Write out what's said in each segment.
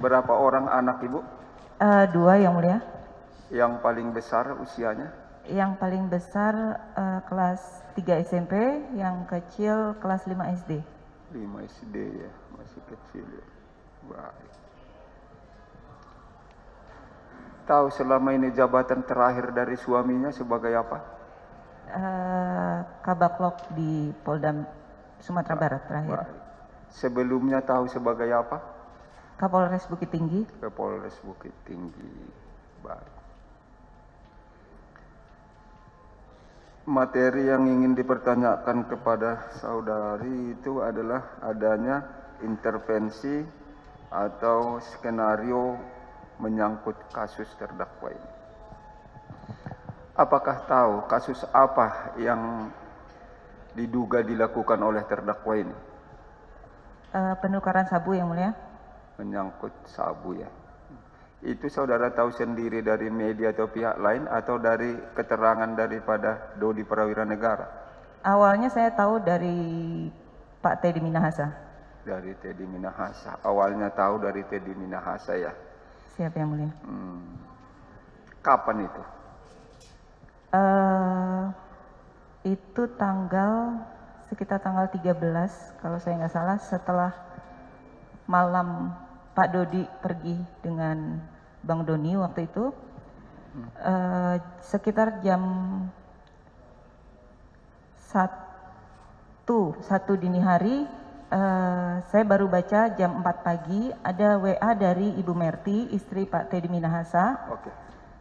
Berapa orang anak Ibu? Dua yang mulia. Yang paling besar usianya? Yang paling besar kelas 3 SMP, yang kecil kelas 5 SD. 5 SD ya, masih kecil ya. Baik. Tahu selama ini jabatan terakhir dari suaminya sebagai apa? Kabaklok di Polda Sumatera Barat terakhir. Baik. Sebelumnya tahu sebagai apa? Kapolres Bukit Tinggi. Kapolres Bukit Tinggi. Baik. Materi yang ingin dipertanyakan kepada saudari itu adalah adanya intervensi atau skenario menyangkut kasus terdakwa ini. Apakah tahu kasus apa yang diduga dilakukan oleh terdakwa ini? Penukaran sabu yang mulia. Menyangkut sabu ya. Itu saudara tahu sendiri dari media atau pihak lain atau dari keterangan daripada Dodi Prawira Negara? Awalnya saya tahu dari Pak Teddy Minahasa. Dari Teddy Minahasa. Awalnya tahu dari Teddy Minahasa ya. Siap yang mulia. Kapan itu? Itu sekitar tanggal 13 kalau saya nggak salah, setelah malam Pak Dodi pergi dengan Bang Doni waktu itu. Sekitar jam 1 dini hari, saya baru baca jam 4 pagi ada WA dari Ibu Merti, istri Pak Teddy Minahasa. Oke.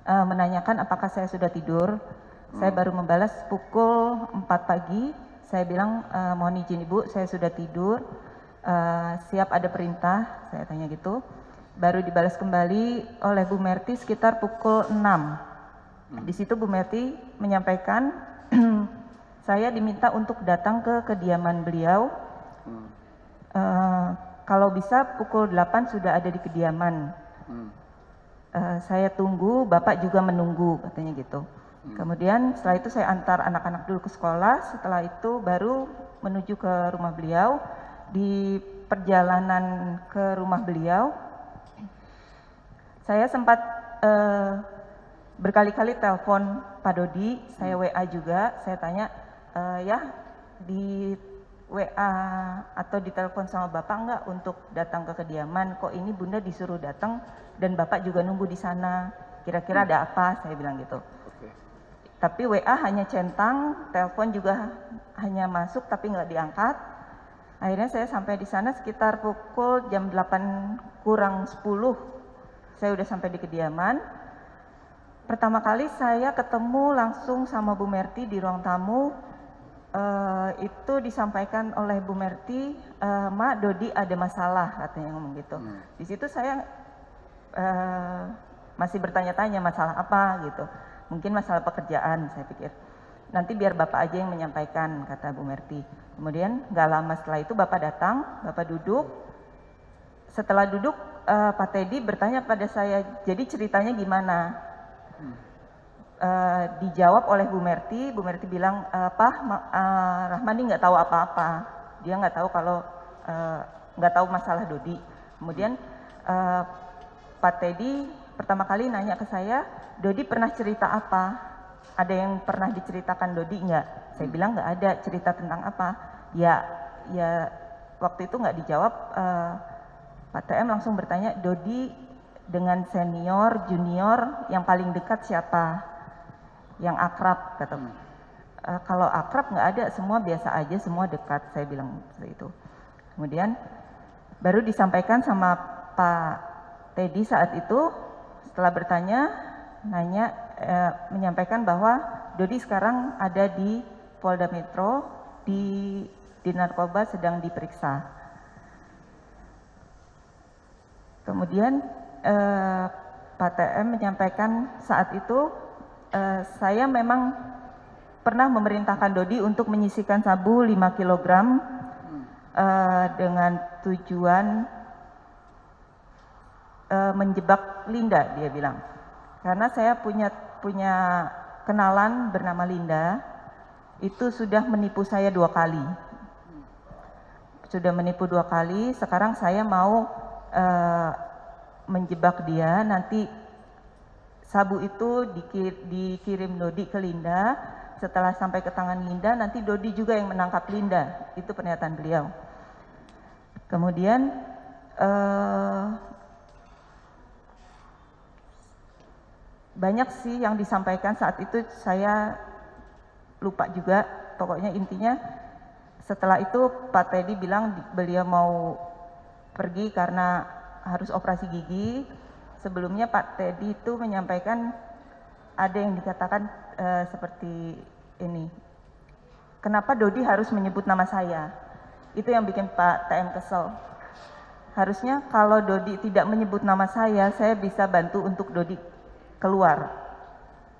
Menanyakan apakah saya sudah tidur. Saya baru membalas pukul 4 pagi. Saya bilang, mohon izin Ibu, saya sudah tidur. Siap ada perintah, saya tanya gitu. Baru dibalas kembali oleh Bu Merti sekitar pukul 6. Di situ Bu Merti menyampaikan saya diminta untuk datang ke kediaman beliau. Kalau bisa pukul 8 sudah ada di kediaman. Saya tunggu, Bapak juga menunggu, katanya gitu. Kemudian setelah itu saya antar anak-anak dulu ke sekolah. Setelah itu baru menuju ke rumah beliau. Di perjalanan ke rumah beliau, saya sempat berkali-kali telepon Pak Dodi, saya WA juga, saya tanya, ya di WA atau ditelepon sama Bapak enggak untuk datang ke kediaman, kok ini Bunda disuruh datang dan Bapak juga nunggu di sana, kira-kira ada apa, saya bilang gitu. Tapi WA hanya centang, telepon juga hanya masuk tapi nggak diangkat. Akhirnya saya sampai di sana sekitar pukul jam 8 kurang 10. Saya udah sampai di kediaman. Pertama kali saya ketemu langsung sama Bu Merti di ruang tamu. Itu disampaikan oleh Bu Merti, Mak, Dodi ada masalah, katanya ngomong gitu. Di situ saya masih bertanya-tanya masalah apa gitu. Mungkin masalah pekerjaan, saya pikir. Nanti biar Bapak aja yang menyampaikan, kata Bu Merti. Kemudian gak lama setelah itu Bapak datang, Bapak duduk. Setelah duduk, Pak Teddy bertanya pada saya, jadi ceritanya gimana? Dijawab oleh Bu Merti bilang, Pak, Rahmani nggak tahu apa-apa. Dia nggak tahu kalau, nggak tahu masalah Dodi. Kemudian Pak Teddy pertama kali nanya ke saya, Dodi pernah cerita apa? Ada yang pernah diceritakan Dodi nggak? Saya bilang nggak ada, cerita tentang apa? Ya waktu itu nggak dijawab. Pak TM langsung bertanya, Dodi dengan senior, junior yang paling dekat siapa? Yang akrab, kata. Kalau akrab nggak ada, semua biasa aja, semua dekat, saya bilang seperti itu. Kemudian baru disampaikan sama Pak Teddy saat itu, setelah menyampaikan bahwa Dodi sekarang ada di Polda Metro, di narkoba sedang diperiksa. Kemudian Pak TM menyampaikan saat itu, saya memang pernah memerintahkan Dodi untuk menyisihkan sabu 5 kg dengan tujuan menjebak Linda, dia bilang. Karena saya punya kenalan bernama Linda, itu sudah menipu saya 2 kali. Sudah menipu 2 kali, sekarang saya mau menjebak dia, nanti sabu itu dikirim Dodi ke Linda, setelah sampai ke tangan Linda, nanti Dodi juga yang menangkap Linda. Itu pernyataan beliau. Kemudian banyak sih yang disampaikan saat itu, saya lupa juga. Pokoknya intinya setelah itu Pak Teddy bilang beliau mau pergi karena harus operasi gigi. Sebelumnya Pak Teddy itu menyampaikan ada yang dikatakan seperti ini. Kenapa Dodi harus menyebut nama saya? Itu yang bikin Pak TM kesel. Harusnya kalau Dodi tidak menyebut nama saya bisa bantu untuk Dodi keluar.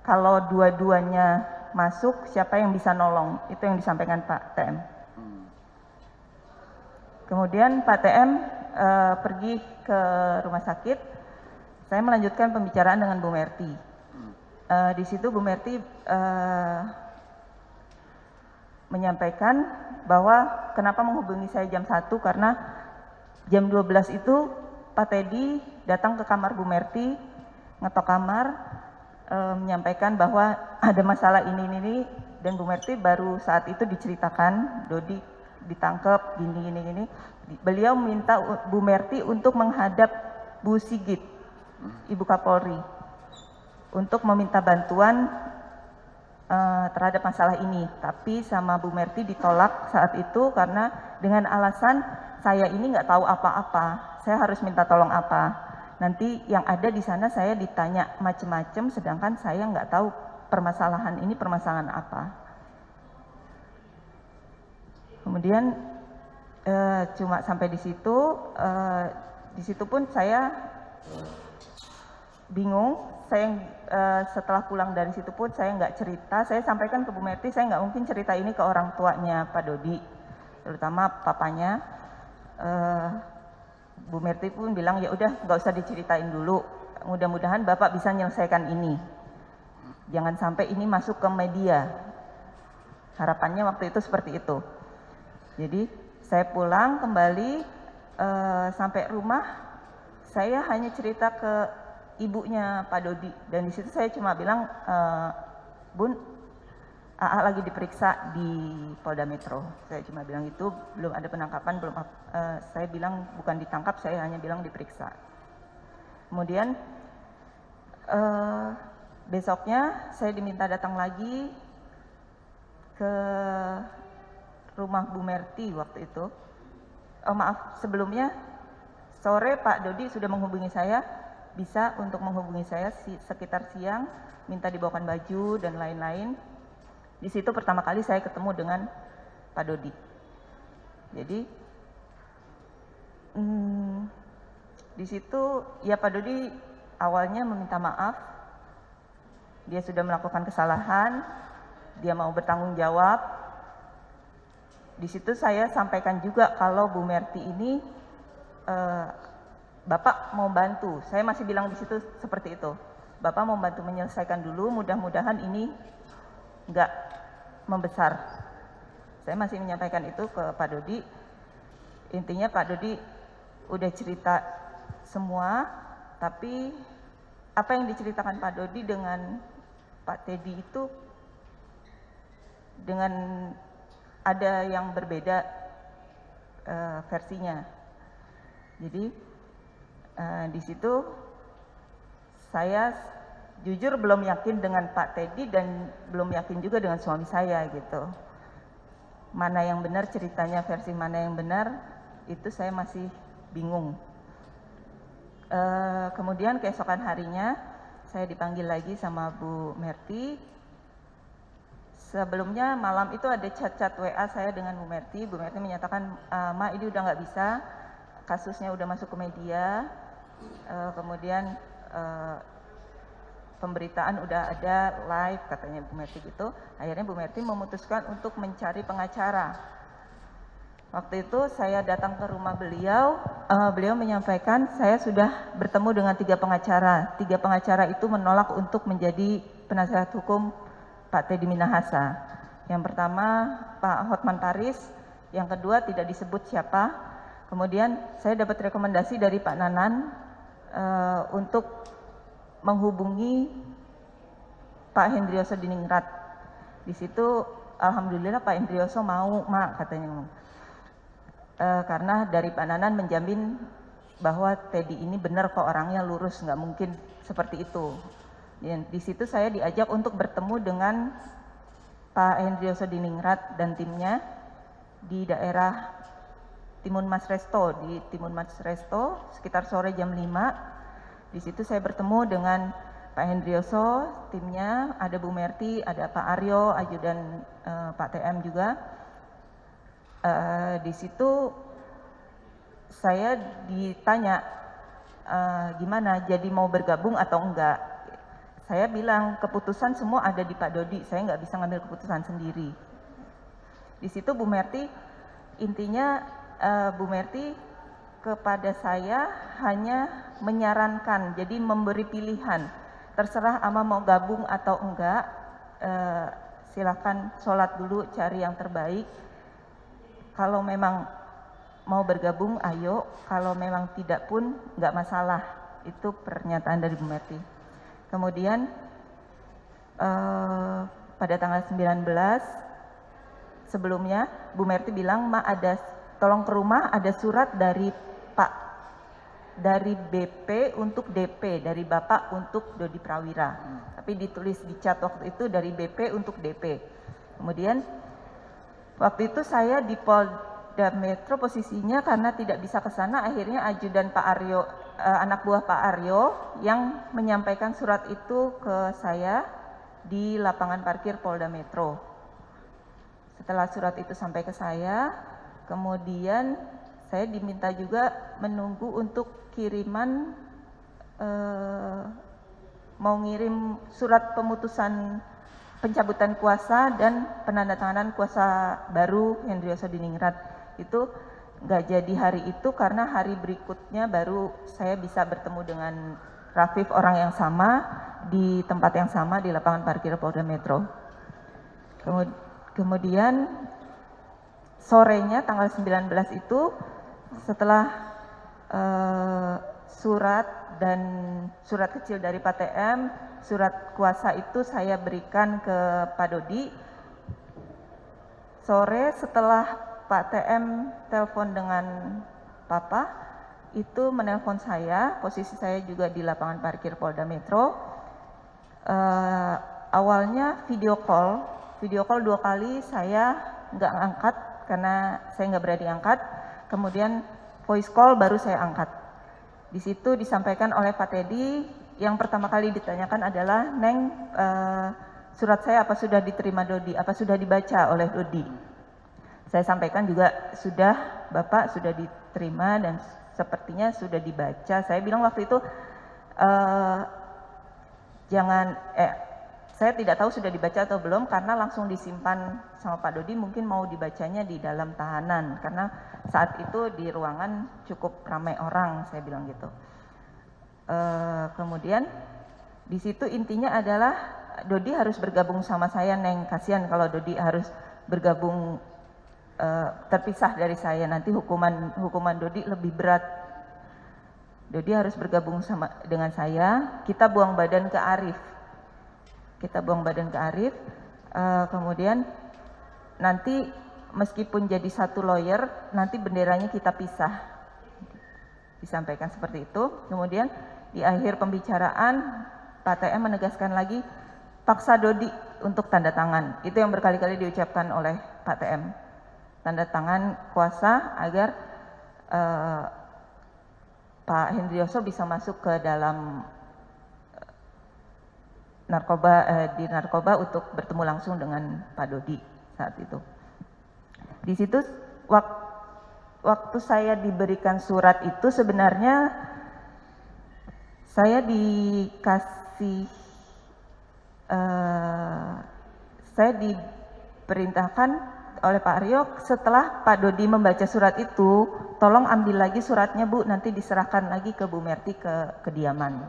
Kalau dua-duanya masuk, siapa yang bisa nolong? Itu yang disampaikan Pak TM. Kemudian Pak TM pergi ke rumah sakit. Saya melanjutkan pembicaraan dengan Bu Merti. Di situ Bu Merti menyampaikan bahwa kenapa menghubungi saya jam 1, karena jam 12 itu Pak Teddy datang ke kamar Bu Merti, ngetok kamar, menyampaikan bahwa ada masalah ini, dan Bu Merti baru saat itu diceritakan Dodi ditangkap gini. Beliau minta Bu Merti untuk menghadap Bu Sigit, Ibu Kapolri, untuk meminta bantuan terhadap masalah ini. Tapi sama Bu Merti ditolak saat itu karena dengan alasan saya ini nggak tahu apa-apa, saya harus minta tolong apa. Nanti yang ada di sana saya ditanya macam-macam, sedangkan saya nggak tahu permasalahan ini permasalahan apa. Kemudian cuma sampai di situ pun saya bingung. Saya setelah pulang dari situ pun saya nggak cerita. Saya sampaikan ke Bu Merti, saya nggak mungkin cerita ini ke orang tuanya Pak Dodi, terutama papanya. Bu Merti pun bilang ya udah nggak usah diceritain dulu. Mudah-mudahan Bapak bisa menyelesaikan ini. Jangan sampai ini masuk ke media. Harapannya waktu itu seperti itu. Jadi saya pulang kembali sampai rumah, saya hanya cerita ke ibunya Pak Dodi, dan di situ saya cuma bilang, Bun, AA lagi diperiksa di Polda Metro. Saya cuma bilang itu, belum ada penangkapan, saya bilang bukan ditangkap, saya hanya bilang diperiksa. Kemudian besoknya saya diminta datang lagi ke rumah Bu Merti waktu itu. Sebelumnya sore Pak Dodi sudah menghubungi saya, bisa untuk menghubungi saya sekitar siang, minta dibawakan baju dan lain-lain. Di situ pertama kali saya ketemu dengan Pak Dodi. Jadi di situ ya Pak Dodi awalnya meminta maaf, dia sudah melakukan kesalahan, dia mau bertanggung jawab. Di situ saya sampaikan juga kalau Bu Merti ini Bapak mau bantu. Saya masih bilang di situ seperti itu. Bapak mau bantu menyelesaikan dulu, mudah-mudahan ini enggak membesar. Saya masih menyampaikan itu ke Pak Dodi. Intinya Pak Dodi udah cerita semua, tapi apa yang diceritakan Pak Dodi dengan Pak Teddy itu dengan ada yang berbeda versinya. Jadi di situ saya jujur belum yakin dengan Pak Teddy dan belum yakin juga dengan suami saya gitu. Mana yang benar ceritanya, versi mana yang benar, itu saya masih bingung. Kemudian keesokan harinya saya dipanggil lagi sama Bu Merti. Sebelumnya malam itu ada chat-chat WA saya dengan Bu Merti. Bu Merti menyatakan, Ma ini udah nggak bisa, kasusnya udah masuk ke media. Kemudian pemberitaan udah ada live katanya Bu Merti gitu. Akhirnya Bu Merti memutuskan untuk mencari pengacara. Waktu itu saya datang ke rumah beliau, beliau menyampaikan saya sudah bertemu dengan 3 pengacara. 3 pengacara itu menolak untuk menjadi penasihat hukum Pak Teddy Minahasa. Yang pertama Pak Hotman Paris, yang kedua tidak disebut siapa. Kemudian saya dapat rekomendasi dari Pak Nanan, untuk menghubungi Pak Hendrioso Diningrat. Di situ alhamdulillah Pak Hendrioso mau, Mak, katanya. Karena dari Pak Nanan menjamin bahwa Teddy ini benar kok, orangnya lurus, nggak mungkin seperti itu. Dan di situ saya diajak untuk bertemu dengan Pak Hendrioso Diningrat dan timnya di daerah Timun Mas Resto, di Timun Mas Resto sekitar sore jam 5. Di situ saya bertemu dengan Pak Hendrioso, timnya, ada Bu Merti, ada Pak Aryo, ajudan Pak TM juga. Di situ saya ditanya gimana, jadi mau bergabung atau enggak. Saya bilang keputusan semua ada di Pak Dodi, saya nggak bisa ngambil keputusan sendiri. Di situ Bu Merti, intinya Bu Merti kepada saya hanya menyarankan, jadi memberi pilihan, terserah Ama mau gabung atau enggak, silakan sholat dulu, cari yang terbaik. Kalau memang mau bergabung, ayo. Kalau memang tidak pun, nggak masalah. Itu pernyataan dari Bu Merti. Kemudian pada tanggal 19, sebelumnya Bu Merti bilang, Ma, tolong ke rumah, ada surat dari BP untuk DP, dari Bapak untuk Dodi Prawira. Tapi ditulis di chat waktu itu dari BP untuk DP. Kemudian waktu itu saya di Polda Metro posisinya karena tidak bisa ke sana, akhirnya ajudan Pak Aryo, anak buah Pak Aryo yang menyampaikan surat itu ke saya di lapangan parkir Polda Metro. Setelah surat itu sampai ke saya, kemudian saya diminta juga menunggu untuk kiriman, mau ngirim surat pemutusan pencabutan kuasa dan penandatanganan kuasa baru Hendrioso Diningrat. Itu nggak jadi hari itu karena hari berikutnya baru saya bisa bertemu dengan Rafif, orang yang sama, di tempat yang sama di lapangan parkir Polda Metro. Kemudian sorenya tanggal 19 itu setelah surat dan surat kecil dari Pak TM, surat kuasa itu saya berikan ke Pak Dodi. Sore setelah Pak TM telepon dengan Papa, itu menelpon saya, posisi saya juga di lapangan parkir Polda Metro. Awalnya video call 2 kali saya nggak angkat karena saya nggak berani angkat. Kemudian voice call baru saya angkat. Di situ disampaikan oleh Pak Teddy, yang pertama kali ditanyakan adalah, Neng, surat saya apa sudah diterima Dodi, apa sudah dibaca oleh Dodi? Saya sampaikan juga sudah, Bapak, sudah diterima dan sepertinya sudah dibaca. Saya bilang waktu itu, saya tidak tahu sudah dibaca atau belum karena langsung disimpan sama Pak Dodi, mungkin mau dibacanya di dalam tahanan karena saat itu di ruangan cukup ramai orang, saya bilang gitu. Kemudian di situ intinya adalah Dodi harus bergabung sama saya, Neng, kasihan kalau Dodi harus bergabung terpisah dari saya, nanti hukuman Dodi lebih berat. Dodi harus bergabung dengan saya, kita buang badan ke Arif. Kemudian nanti meskipun jadi satu lawyer, nanti benderanya kita pisah. Disampaikan seperti itu. Kemudian di akhir pembicaraan, Pak TM menegaskan lagi, paksa Dodi untuk tanda tangan. Itu yang berkali-kali diucapkan oleh Pak TM. Tanda tangan kuasa agar Pak Hendrioso bisa masuk ke dalam narkoba untuk bertemu langsung dengan Pak Dodi saat itu. Di situ waktu saya diberikan surat itu sebenarnya saya diperintahkan oleh Pak Aryo setelah Pak Dodi membaca surat itu, tolong ambil lagi suratnya Bu, nanti diserahkan lagi ke Bu Merti ke kediaman.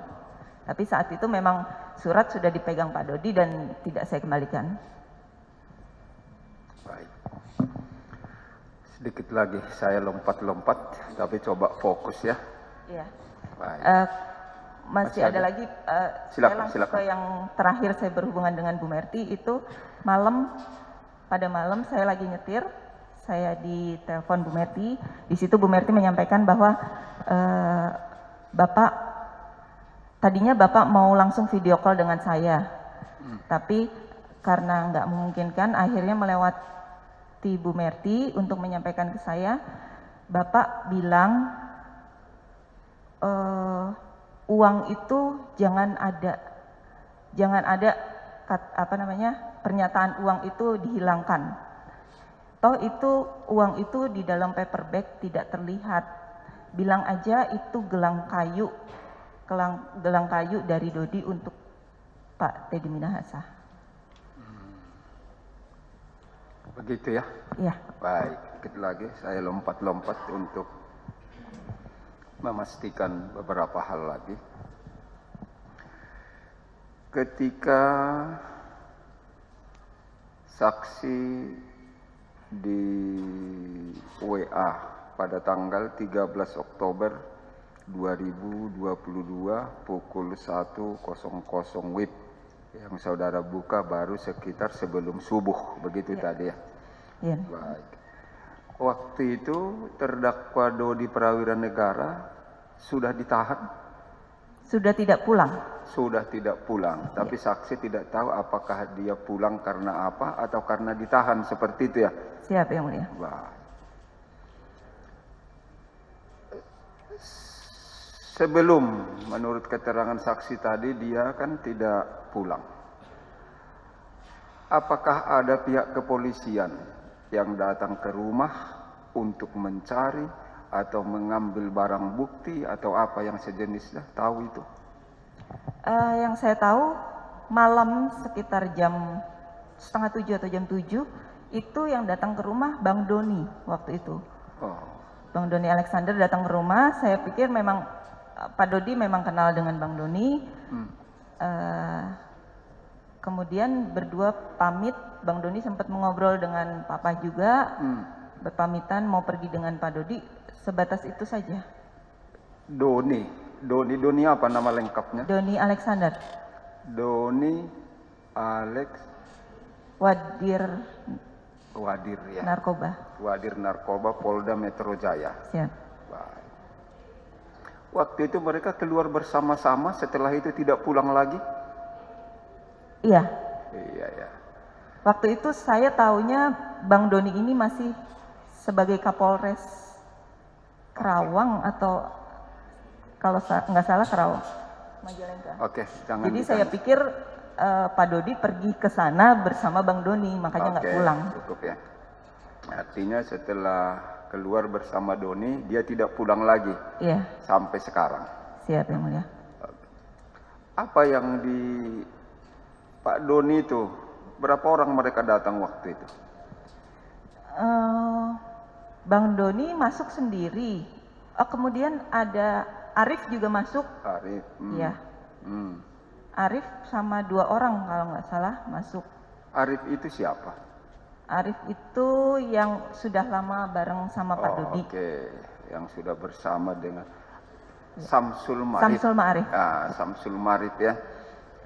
Tapi saat itu memang surat sudah dipegang Pak Dodi dan tidak saya kembalikan. Baik. Sedikit lagi saya lompat-lompat, tapi coba fokus ya. Iya. Baik. Masih ada lagi, saya langsung ke yang terakhir saya berhubungan dengan Bu Merty itu pada malam saya lagi nyetir, saya ditelepon Bu Merty, di situ Bu Merty menyampaikan bahwa tadinya Bapak mau langsung video call dengan saya, tapi karena nggak memungkinkan akhirnya melewati Bu Merty untuk menyampaikan ke saya, Bapak bilang uang itu jangan ada pernyataan uang itu dihilangkan. Toh itu uang itu di dalam paper bag tidak terlihat. Bilang aja itu gelang kayu dari Dodi untuk Pak Teddy Minahasa. Begitu ya? Iya. Baik, sedikit lagi saya lompat-lompat untuk memastikan beberapa hal lagi. Ketika saksi di WA pada tanggal 13 Oktober 2022 pukul 1.00 WIB yang saudara buka baru sekitar sebelum subuh, begitu tadi ya? Iya. Baik. Waktu itu terdakwa Dodi Prawira Negara sudah ditahan? Sudah tidak pulang. Sudah tidak pulang, tapi saksi tidak tahu apakah dia pulang karena apa atau karena ditahan, seperti itu ya? Siap Yang Mulia. Baik. Sebelum menurut keterangan saksi tadi dia kan tidak pulang. Apakah ada pihak kepolisian yang datang ke rumah untuk mencari atau mengambil barang bukti atau apa yang sejenisnya? Tahu itu? Yang saya tahu malam sekitar jam 6:30 atau jam 7 itu yang datang ke rumah Bang Doni waktu itu. Bang Doni Alexander datang ke rumah. Saya pikir memang Pak Dodi memang kenal dengan Bang Doni. Kemudian berdua pamit. Bang Doni sempat mengobrol dengan Papa juga. Berpamitan mau pergi dengan Pak Dodi. Sebatas itu saja. Doni apa nama lengkapnya? Doni Alexander. Doni Alex Wadir ya. Narkoba. Wadir Narkoba Polda Metro Jaya. Siap. Baik. Waktu itu mereka keluar bersama-sama, setelah itu tidak pulang lagi? Iya. Iya ya. Waktu itu saya taunya Bang Doni ini masih sebagai Kapolres Kerawang atau kalau nggak salah Kerawang, Majalengka. Oke, jangan. Jadi saya pikir Pak Dodi pergi ke sana bersama Bang Doni, makanya nggak pulang. Cukup ya. Artinya setelah keluar bersama Doni, dia tidak pulang lagi. Iya. Sampai sekarang. Siap Yang Mulia. Apa yang di Pak Doni itu, berapa orang mereka datang waktu itu? Bang Doni masuk sendiri. Kemudian ada Arif juga masuk. Arif. Iya. Arif sama 2 orang kalau nggak salah masuk. Arif itu siapa? Arif itu yang sudah lama bareng sama Pak Dodi. Oke, yang sudah bersama dengan Samsul Ma'arif. Samsul Ma'arif. Samsul Ma'arif ya.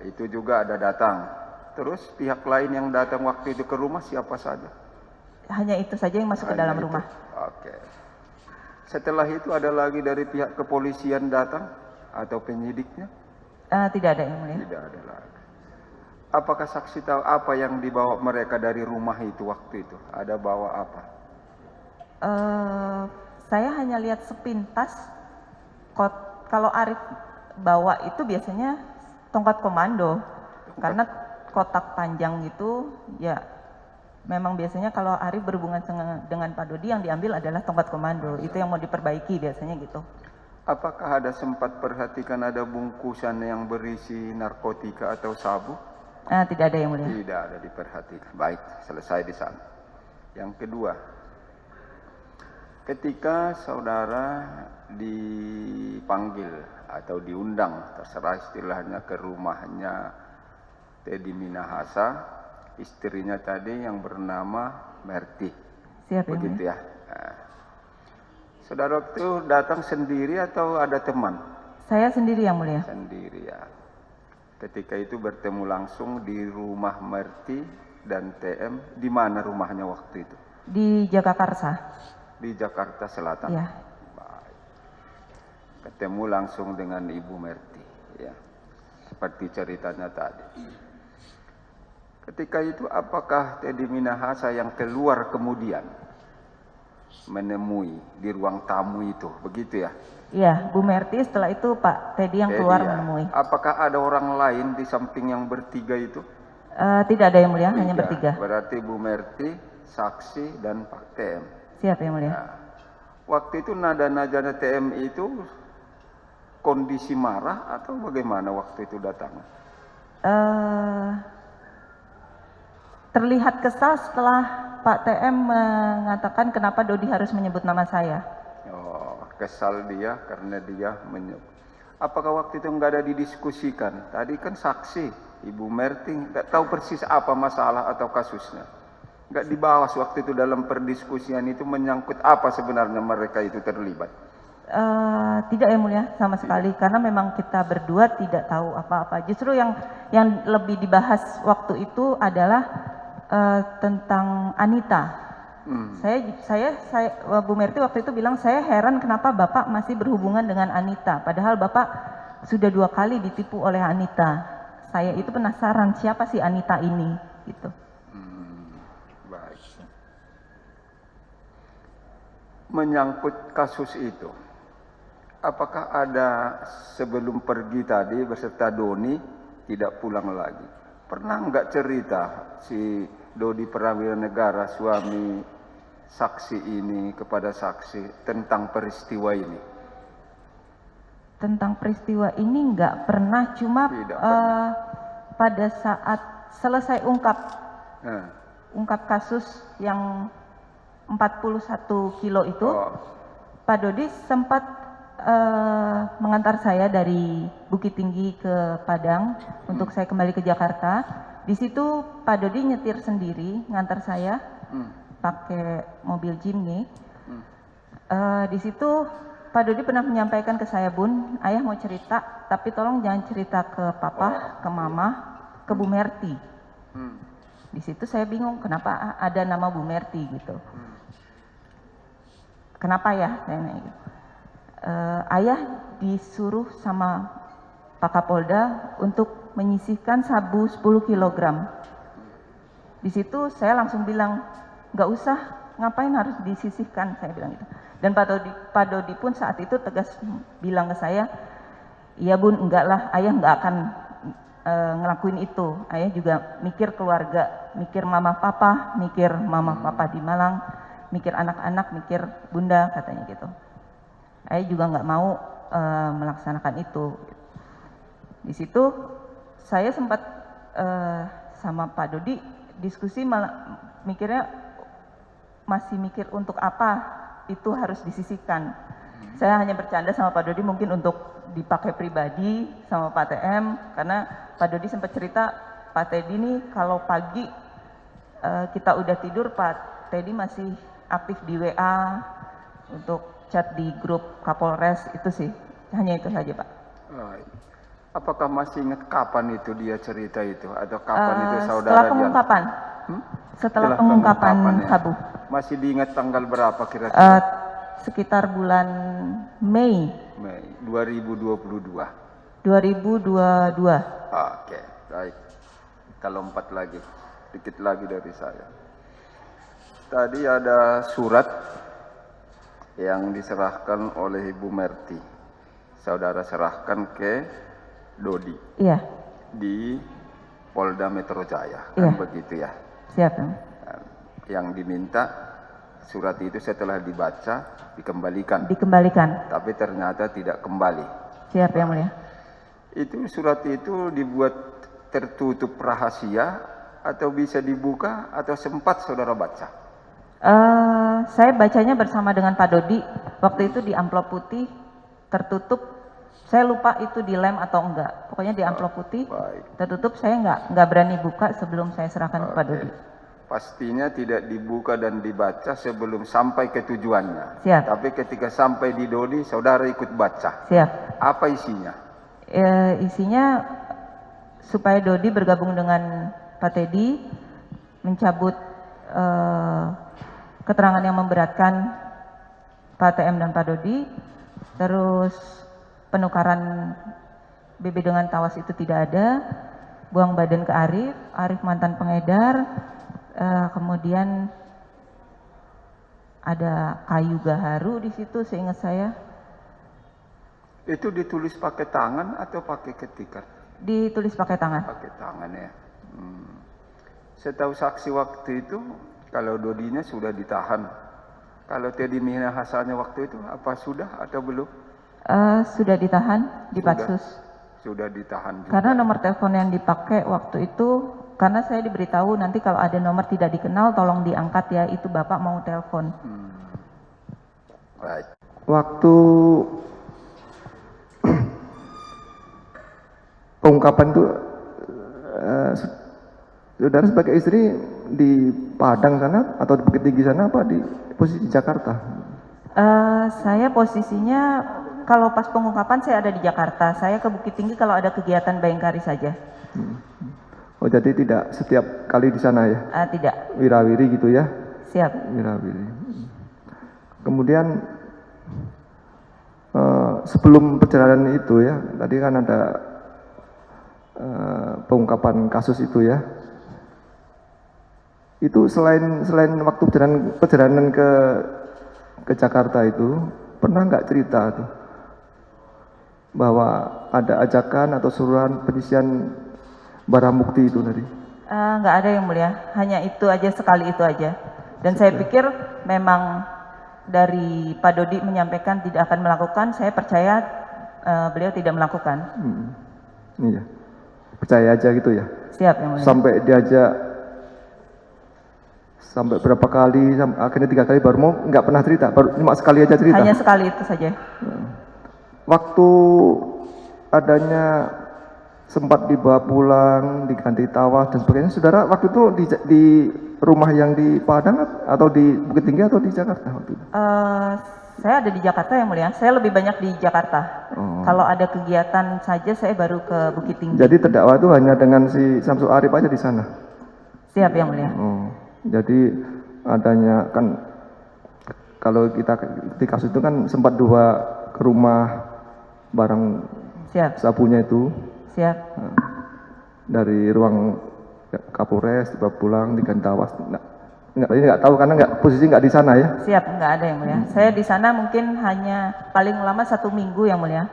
Itu juga ada datang. Terus pihak lain yang datang waktu itu ke rumah siapa saja? Hanya itu saja yang masuk ke dalam rumah. Oke. Setelah itu ada lagi dari pihak kepolisian datang atau penyidiknya? Tidak ada Yang Mulia. Tidak ada lagi. Apakah saksi tahu apa yang dibawa mereka dari rumah itu waktu itu? Ada bawa apa? Saya hanya lihat sepintas. Kalau Arif bawa itu biasanya tongkat komando. Karena kotak panjang itu ya memang biasanya kalau Arif berhubungan dengan Pak Dodi yang diambil adalah tongkat komando. Itu yang mau diperbaiki biasanya gitu. Apakah ada sempat perhatikan ada bungkusan yang berisi narkotika atau sabu? Tidak ada Yang Mulia. Tidak ada diperhatikan. Baik, selesai di sana. Yang kedua, ketika saudara dipanggil atau diundang, terserah istilahnya, ke rumahnya Teddy Minahasa, istrinya tadi yang bernama Merty. Siap, begitu ya. Saudara waktu datang sendiri atau ada teman? Saya sendiri yang mulia. Sendiri ya. Ketika itu bertemu langsung di rumah Merti dan TM. Di mana rumahnya waktu itu? Di Jagakarsa. Di Jakarta Selatan. Iya. Baik. Ketemu langsung dengan Ibu Merti, ya. Seperti ceritanya tadi. Ketika itu apakah Teddy Minahasa yang keluar kemudian menemui di ruang tamu itu, begitu ya? Iya, Bu Merti setelah itu Pak Teddy yang keluar menemui. Apakah ada orang lain di samping yang bertiga itu? Tidak ada yang mulia, hanya bertiga. Berarti Bu Merti, saksi, dan Pak TM. Siap yang mulia. Nah, waktu itu nada-nada TM itu kondisi marah atau bagaimana waktu itu datang? Terlihat kesal setelah Pak TM mengatakan kenapa Dodi harus menyebut nama saya. Oh, kesal dia karena dia menyebut. Apakah waktu itu nggak ada didiskusikan? Tadi kan saksi, Ibu Merti nggak tahu persis apa masalah atau kasusnya. Nggak dibahas waktu itu dalam perdiskusian itu menyangkut apa sebenarnya mereka itu terlibat. Tidak yang mulia sama sekali, karena memang kita berdua tidak tahu apa-apa. Justru yang lebih dibahas waktu itu adalah tentang Anita. Saya Bu Merti waktu itu bilang, saya heran kenapa Bapak masih berhubungan dengan Anita, padahal Bapak sudah 2 kali ditipu oleh Anita. Saya itu penasaran siapa sih Anita ini, gitu. Baik. Menyangkut kasus itu, apakah ada sebelum pergi tadi beserta Doni tidak pulang lagi? Pernah nggak cerita si Dodi Prawira Negara, suami saksi ini, kepada saksi tentang peristiwa ini? Tentang peristiwa ini nggak pernah, cuma pada saat selesai ungkap kasus yang 41 kilo itu, Pak Dodi sempat mengantar saya dari Bukit Tinggi ke Padang untuk saya kembali ke Jakarta. Di situ Pak Dodi nyetir sendiri, ngantar saya pakai mobil Jimny. Di situ Pak Dodi pernah menyampaikan ke saya, Bun, ayah mau cerita, tapi tolong jangan cerita ke papa, ke mama, ke Bu Merti. Di situ saya bingung kenapa ada nama Bu Merti gitu. Kenapa ya? Saya nanya gitu. Ayah disuruh sama Pak Kapolda untuk menyisihkan sabu 10 kg. Di situ saya langsung bilang, nggak usah, ngapain harus disisihkan, saya bilang gitu. Dan Pak Dodi pun saat itu tegas bilang ke saya, iya Bun, enggak lah, ayah nggak akan ngelakuin itu. Ayah juga mikir keluarga, mikir mama papa di Malang, mikir anak-anak, mikir bunda, katanya gitu. Ayah juga nggak mau melaksanakan itu. Di situ saya sempat sama Pak Dodi diskusi, malah mikirnya masih mikir untuk apa itu harus disisihkan. Saya hanya bercanda sama Pak Dodi, mungkin untuk dipakai pribadi sama Pak TM, karena Pak Dodi sempat cerita, Pak Teddy nih kalau pagi kita udah tidur, Pak Teddy masih aktif di WA untuk chat di grup Kapolres, itu sih, hanya itu saja Pak. Apakah masih ingat kapan itu dia cerita itu, atau kapan itu saudara setelah pengungkapan, setelah pengungkapan ya? sabu. Masih diingat tanggal berapa kira-kira? Sekitar bulan Mei 2022. 2022. Oke, baik. Kita lompat lagi, dikit lagi dari saya. Tadi ada surat yang diserahkan oleh Ibu Merti. Saudara serahkan ke Dodi. Iya. Di Polda Metro Jaya, kan begitu ya? Siap. Yang diminta surat itu setelah dibaca dikembalikan. Tapi ternyata tidak kembali. Siap yang mulia. Itu surat itu dibuat tertutup rahasia atau bisa dibuka atau sempat saudara baca? Saya bacanya bersama dengan Pak Dodi. Waktu itu di amplop putih tertutup. Saya lupa itu di lem atau enggak. Pokoknya di amplop putih tertutup. Saya enggak berani buka sebelum saya serahkan ke Pak Dodi. Pastinya tidak dibuka dan dibaca sebelum sampai ke tujuannya. Siap. Tapi ketika sampai di Dodi, saudara ikut baca. Siap. Apa isinya? Isinya supaya Dodi bergabung dengan Pak Teddy, mencabut keterangan yang memberatkan Pak TM dan Pak Dodi, terus penukaran BB dengan Tawas itu tidak ada, buang badan ke Arif, Arif mantan pengedar, kemudian ada kayu gaharu di situ seingat saya. Itu ditulis pakai tangan atau pakai ketikan? Ditulis pakai tangan. Pakai tangan ya. Setahu saksi waktu itu, kalau Dodinya sudah ditahan. Kalau Teddy Minahasalnya waktu itu, apa sudah atau belum? Sudah ditahan di Patsus. Sudah ditahan juga. Karena nomor telepon yang dipakai waktu itu, karena saya diberitahu nanti kalau ada nomor tidak dikenal, tolong diangkat ya, itu Bapak mau telepon. Right. Waktu pengungkapan itu, saudara sebagai istri di Padang sana atau di Bukit Tinggi sana apa di posisi di Jakarta? Saya posisinya kalau pas pengungkapan saya ada di Jakarta. Saya ke Bukit Tinggi kalau ada kegiatan Bayangkari saja. Oh jadi tidak setiap kali di sana ya? Tidak. Wirawiri gitu ya? Siap. Wirawiri. Kemudian sebelum perjalanan itu ya, tadi kan ada pengungkapan kasus itu ya. Itu selain waktu perjalanan ke Jakarta itu, pernah nggak cerita tuh bahwa ada ajakan atau suruhan penyisian barang bukti itu tadi? Nggak ada yang mulia, hanya itu aja, sekali itu aja. Dan saya pikir memang dari Pak Dodi menyampaikan tidak akan melakukan, saya percaya beliau tidak melakukan. Iya, percaya aja gitu ya. Siap yang mulia. Sampai diajak sampai berapa kali, akhirnya 3 kali baru mau, nggak pernah cerita, baru cuma sekali aja cerita. Hanya sekali itu saja. Waktu adanya sempat dibawa pulang, diganti tawas dan sebagainya, saudara waktu itu di rumah yang di Padang atau di Bukit Tinggi atau di Jakarta waktu itu? Saya ada di Jakarta yang mulia, saya lebih banyak di Jakarta. Kalau ada kegiatan saja saya baru ke Bukit Tinggi. Jadi terdakwa itu hanya dengan si Samsul Arif aja di sana? Siap yang mulia. Jadi adanya kan, kalau kita di kasus itu kan sempat 2 ke rumah barang Siap. sabunya itu. Siap. Dari ruang Kapolres dibawa pulang diganti tawas. Nggak tahu karena posisi nggak di sana ya. Siap, nggak ada yang mulia. Saya di sana mungkin hanya paling lama 1 minggu yang mulia.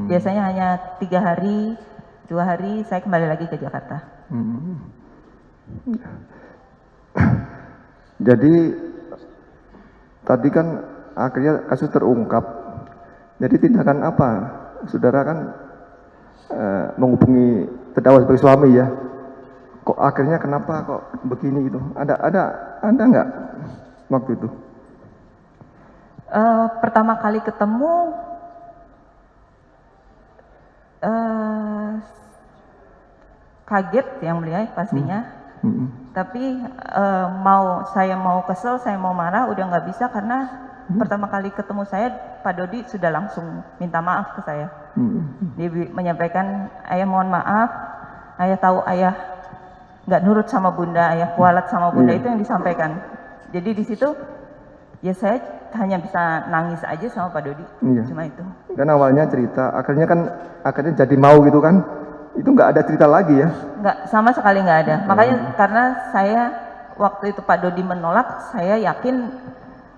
Biasanya hanya 3 hari, 2 hari saya kembali lagi ke Jakarta. Jadi tadi kan akhirnya kasus terungkap. Jadi tindakan apa? Saudara kan menghubungi terdakwa sebagai suami ya. Kok akhirnya kenapa kok begini gitu? Ada nggak waktu itu? Pertama kali ketemu kaget yang mulia pastinya. Tapi saya mau kesel, saya mau marah udah nggak bisa karena pertama kali ketemu saya Pak Dodi sudah langsung minta maaf ke saya. Dia menyampaikan, ayah mohon maaf, ayah tahu ayah nggak nurut sama bunda, ayah kualat sama bunda, itu yang disampaikan. Jadi di situ ya saya hanya bisa nangis aja sama Pak Dodi, cuma itu. Kan awalnya cerita, akhirnya jadi mau gitu kan? Itu nggak ada cerita lagi ya? Nggak, sama sekali nggak ada. Makanya karena saya waktu itu Pak Dodi menolak, saya yakin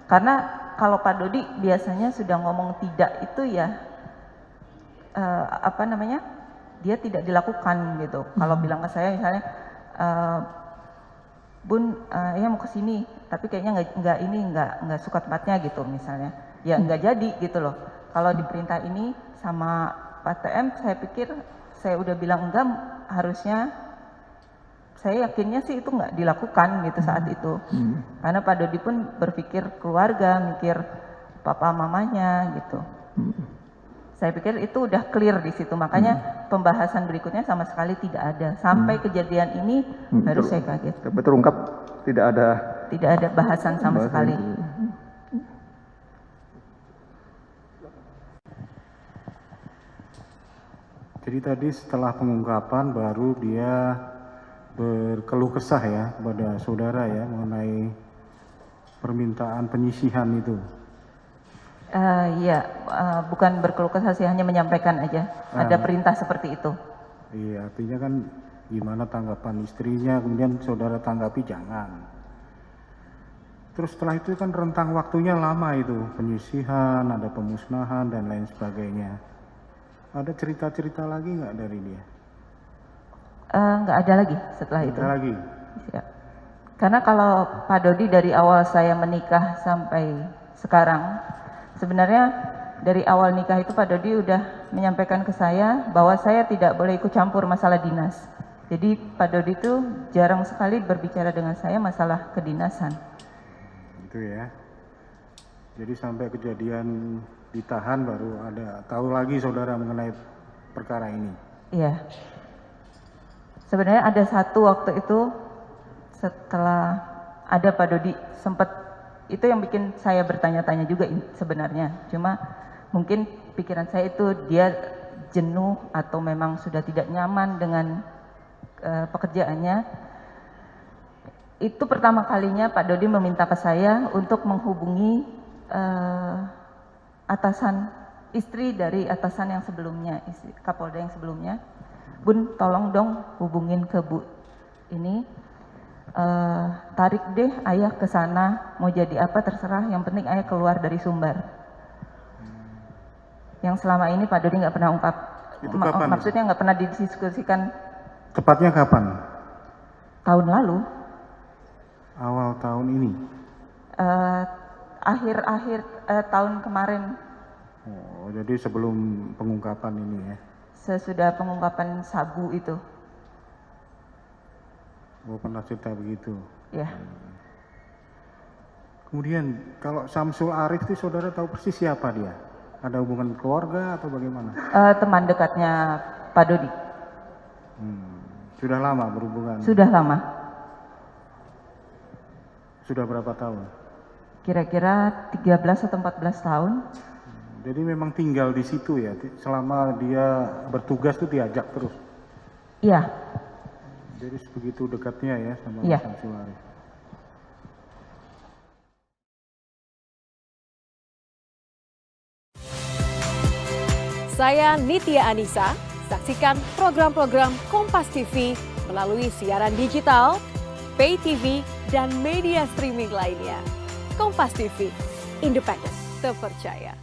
karena kalau Pak Dodi biasanya sudah ngomong tidak itu ya dia tidak dilakukan gitu. Kalau bilang ke saya misalnya, Bun, ya mau kesini, tapi kayaknya nggak suka tempatnya gitu misalnya. Ya nggak jadi gitu loh. Kalau diperintah ini sama Pak TM, saya pikir saya udah bilang enggak, harusnya saya yakinnya sih itu nggak dilakukan gitu saat itu. Karena Pak Dodi pun berpikir keluarga, mikir papa mamanya gitu. Saya pikir itu udah clear di situ, makanya pembahasan berikutnya sama sekali tidak ada. Sampai kejadian ini baru saya kaget. Tapi terungkap tidak ada Tidak ada bahasan sama sekali. itu. Jadi tadi setelah pengungkapan baru dia berkeluh kesah ya kepada saudara ya mengenai permintaan penyisihan itu. Iya, bukan berkeluh kesah sih, hanya menyampaikan aja. Ada perintah seperti itu. Iya, artinya kan gimana tanggapan istrinya, kemudian saudara tanggapi jangan. Terus setelah itu kan rentang waktunya lama itu, penyisihan, ada pemusnahan dan lain sebagainya. Ada cerita-cerita lagi nggak dari dia? Nggak ada lagi setelah itu. Ada lagi? Ya. Karena kalau Pak Dodi dari awal saya menikah sampai sekarang, sebenarnya dari awal nikah itu Pak Dodi udah menyampaikan ke saya bahwa saya tidak boleh ikut campur masalah dinas. Jadi Pak Dodi itu jarang sekali berbicara dengan saya masalah kedinasan. Itu ya. Jadi sampai kejadian ditahan baru ada tahu lagi saudara mengenai perkara ini. Iya. Sebenarnya ada satu waktu itu setelah ada Pak Dodi sempat, itu yang bikin saya bertanya-tanya juga sebenarnya. Cuma mungkin pikiran saya itu dia jenuh atau memang sudah tidak nyaman dengan pekerjaannya. Itu pertama kalinya Pak Dodi meminta ke saya untuk menghubungi atasan, istri dari atasan yang sebelumnya, Kapolda yang sebelumnya. Bun, tolong dong hubungin ke Bu ini, tarik deh ayah ke sana, mau jadi apa terserah, yang penting ayah keluar dari Sumbar. Yang selama ini Pak Dodi nggak pernah ungkap, Itu kapan maksudnya nggak pernah didiskusikan. Tepatnya kapan? Tahun lalu, Awal tahun ini. akhir-akhir tahun kemarin, Oh, jadi sebelum pengungkapan ini ya. sesudah pengungkapan sabu itu. Oh, pernah cerita begitu. Ya, Kemudian kalau Samsul Arif itu saudara tahu persis siapa dia? Ada hubungan keluarga atau bagaimana? teman dekatnya Pak Dodi. Sudah lama berhubungan? Sudah lama, Sudah berapa tahun? kira-kira 13 atau 14 tahun. Jadi memang tinggal di situ ya? Selama dia bertugas itu diajak terus? Iya, Jadi begitu dekatnya ya sama Iya. Samsul Arif? Saya Nitya Anissa, saksikan program-program Kompas TV melalui siaran digital, pay TV, dan media streaming lainnya. Kompas TV, independen, terpercaya.